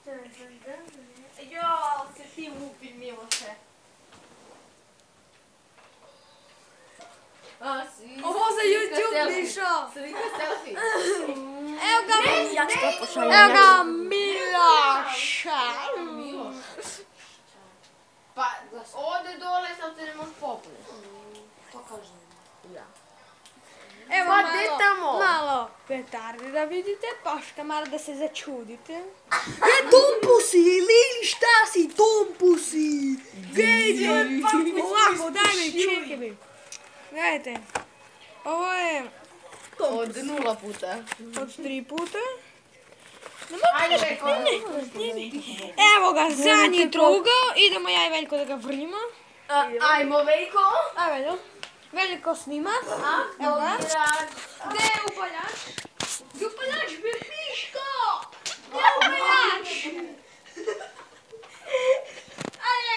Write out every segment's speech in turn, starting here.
Jo, se ti lupi, Miloše. Ovo za YouTube, Mišo! Slika selfie. Evo ga, evo ga Miloša! Pa, ode dole, sam te ne možeš popneš. Evo Pa, gdje tamo? malo petarde da vidite, paška malo da se začudite. Tompusi, Lili, šta si Tompusi? Vidi, ovako, daj mi, čekaj mi. Gledajte, ovo je Od 0 puta. od 3 puta. Ajde, Veljko. Evo ga, zadnji trugao, idemo ja i Veljko da ga vrnimo. Ajmo, Veljko. Aj Veljko, Veljko snima, evo ga. Gdje je upaljač? Gdje je upaljač, Miško? Gdje je upaljač? Ajde,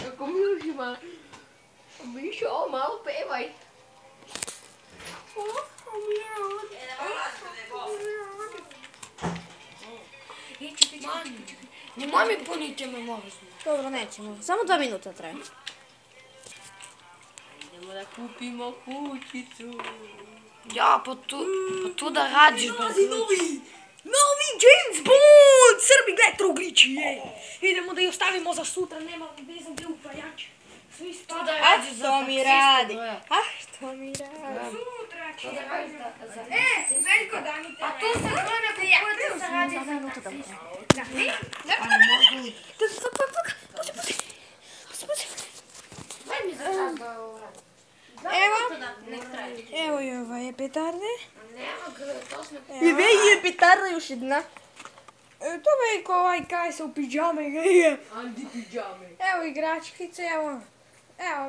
Kako Miloš ima? Mišo, malo pevaj. Nemoj mi puniti me možda. Dobro, nećemo. Samo 2 minuta traje. Idemo da kupimo kućicu. Ja, pa tu da radiš bez Novi James Bond! Srbi, gledaj troglići, je! Idemo da ih ostavimo za sutra, nema ne znam gdje upaljač. Svi spavaju. A što mi radi? A što mi radi? Sutra će. Veljko, da mi te. A tu se gleda kako se radi. Daj mi za čas da ovo radi. Evo i ova je petarde. Nema to smo... I je petarda još jedna. To Veljko ovaj kaj se u pidžame igra. Anti-pidžame. Evo igračkice, evo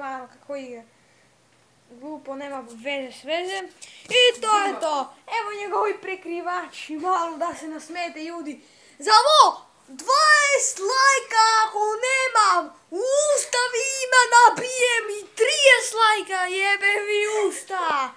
malo kako igra. Glupo, nema veze s veze. I to je to. Evo njegovi prekrivači, malo da se nasmete ljudi. Za ovo 20 lajka ako nemam, usta vi ima nabijem i 30 lajka jebe vi usta.